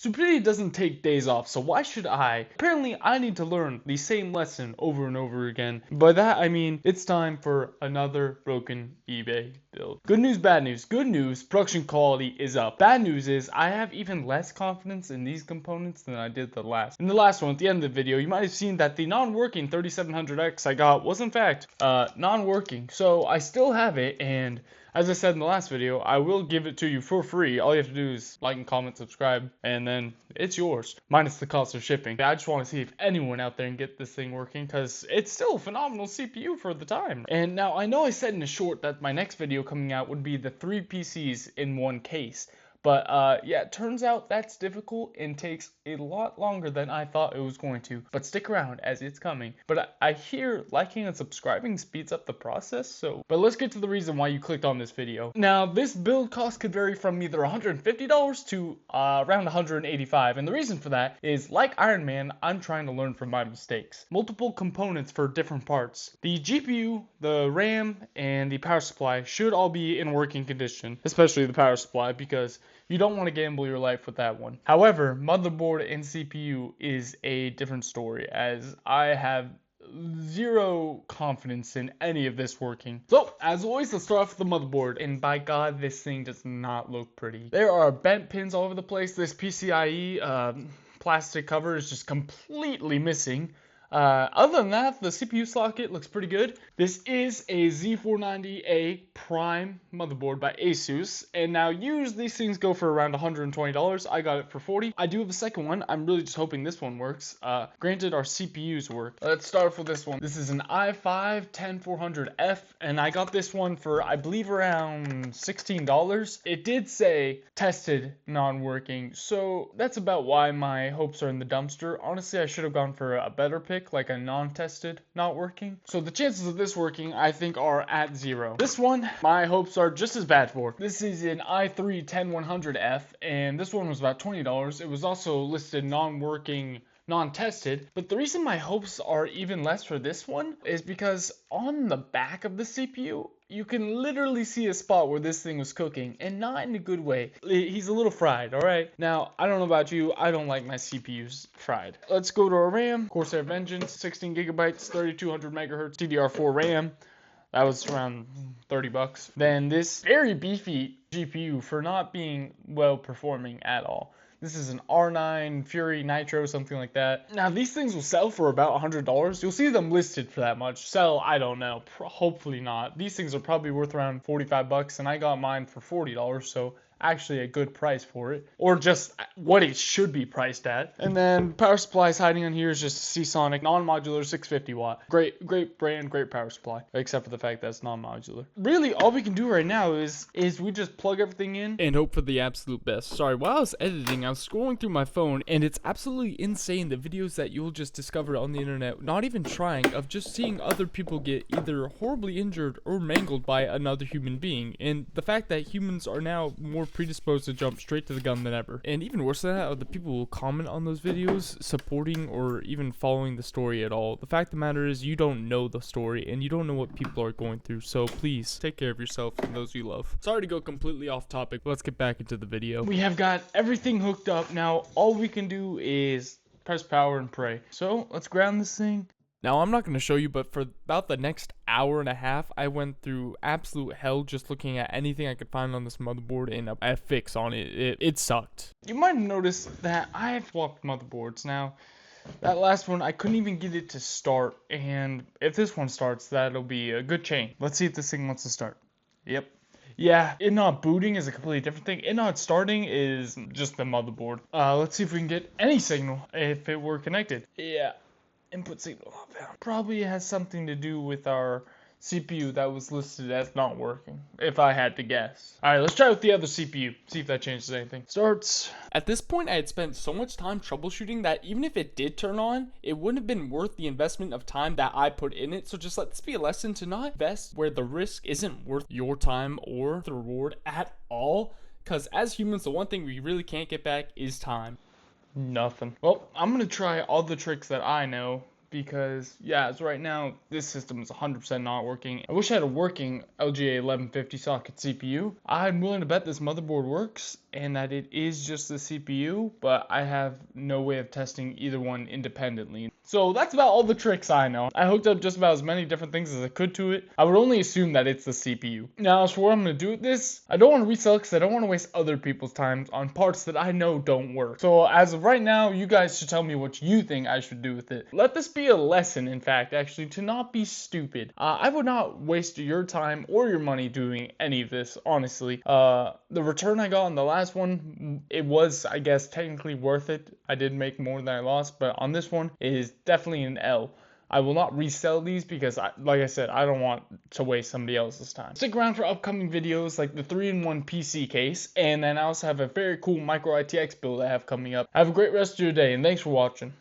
Stupidity doesn't take days off, so why should I? Apparently, I need to learn the same lesson over and over again. By that, I mean it's time for another broken eBay build. Good news, bad news. Good news, production quality is up. Bad news is I have even less confidence in these components than I did the last. In the last one, at the end of the video, you might have seen that the non-working 3700X I got was in fact non-working. So I still have it, and as I said in the last video, I will give it to you for free. All you have to do is like and comment, subscribe, and then it's yours, minus the cost of shipping. I just want to see if anyone out there can get this thing working, because it's still a phenomenal CPU for the time. And now, I know I said in a short that my next video coming out would be the 3 PCs in one case. But yeah, it turns out that's difficult and takes a lot longer than I thought it was going to. But stick around as it's coming. But I hear liking and subscribing speeds up the process, but let's get to the reason why you clicked on this video. Now, this build cost could vary from either $150 to around $185. And the reason for that is, like Iron Man, I'm trying to learn from my mistakes. Multiple components for different parts. The GPU, the RAM, and the power supply should all be in working condition, especially the power supply, because you don't want to gamble your life with that one. However, motherboard and CPU is a different story, as I have zero confidence in any of this working. So, as always, let's start off with the motherboard, and by God, this thing does not look pretty. There are bent pins all over the place. This PCIe plastic cover is just completely missing. Other than that, the CPU socket looks pretty good. This is a Z490A Prime motherboard by Asus, and now usually these things go for around $120. I got it for $40. I do have a second one. I'm really just hoping this one works. Granted, our CPUs work. Let's start off with this one. This is an i5-10400F, and I got this one for, I believe, around $16. It did say tested non-working, so that's about why my hopes are in the dumpster. Honestly, I should have gone for a better pick, like a non-tested not working. So the chances of this working, I think, are at 0. This one, my hopes are just as bad for. This is an i3-10100F, and this one was about $20. It was also listed non-working, non-tested, but the reason my hopes are even less for this one is because on the back of the CPU, you can literally see a spot where this thing was cooking, and not in a good way. He's a little fried, alright? Now, I don't know about you, I don't like my CPUs fried. Let's go to our RAM. Corsair Vengeance, 16 gigabytes, 3200 megahertz, DDR4 RAM. That was around $30. Then this very beefy GPU for not being well performing at all. This is an R9 Fury Nitro, something like that. Now, these things will sell for about $100. You'll see them listed for that much. Sell, I don't know. Hopefully not. These things are probably worth around $45, and I got mine for $40, so actually a good price for it, or just what it should be priced at. And then power supplies hiding on here is just Seasonic non-modular 650 watt. Great brand, great power supply, except for the fact that it's non-modular. Really, all we can do right now is we just plug everything in and hope for the absolute best. Sorry, while I was editing, I was scrolling through my phone, and it's absolutely insane the videos that you'll just discover on the internet, not even trying, of just seeing other people get either horribly injured or mangled by another human being. And the fact that humans are now more predisposed to jump straight to the gun than ever. And even worse than that are the people who comment on those videos supporting or even following the story at all. The fact of the matter is, you don't know the story and you don't know what people are going through, so please take care of yourself and those you love. Sorry to go completely off topic, but let's get back into the video. We have got everything hooked up. Now all we can do is press power and pray. So let's ground this thing. Now, I'm not going to show you, but for about the next hour and a half, I went through absolute hell just looking at anything I could find on this motherboard and a fix on it. It sucked. You might have noticed that I have swapped motherboards. Now, that last one, I couldn't even get it to start, and if this one starts, that'll be a good change. Let's see if this thing wants to start. Yep. Yeah, it not booting is a completely different thing. It not starting is just the motherboard. Let's see if we can get any signal if it were connected. Yeah. Input signal not found. Probably has something to do with our CPU that was listed as not working, if I had to guess. Alright, let's try with the other CPU, see if that changes anything. Starts. At this point, I had spent so much time troubleshooting that even if it did turn on, it wouldn't have been worth the investment of time that I put in it. So just let this be a lesson to not invest where the risk isn't worth your time or the reward at all. Because as humans, the one thing we really can't get back is time. Nothing. Well, I'm gonna try all the tricks that I know because, yeah, as right now, this system is 100% not working. I wish I had a working LGA 1150 socket CPU. I'm willing to bet this motherboard works and that it is just the CPU, but I have no way of testing either one independently. So that's about all the tricks I know. I hooked up just about as many different things as I could to it. I would only assume that it's the CPU. Now, as for what I'm going to do with this, I don't want to resell it because I don't want to waste other people's time on parts that I know don't work. So as of right now, you guys should tell me what you think I should do with it. Let this be a lesson, in fact, actually, to not be stupid. I would not waste your time or your money doing any of this, honestly. The return I got on the last one, it was, I guess, technically worth it. I did make more than I lost, but on this one, it is definitely an L. I will not resell these because, like I said, I don't want to waste somebody else's time. Stick around for upcoming videos like the 3-in-1 PC case, and then I also have a very cool micro ITX build I have coming up. Have a great rest of your day, and thanks for watching.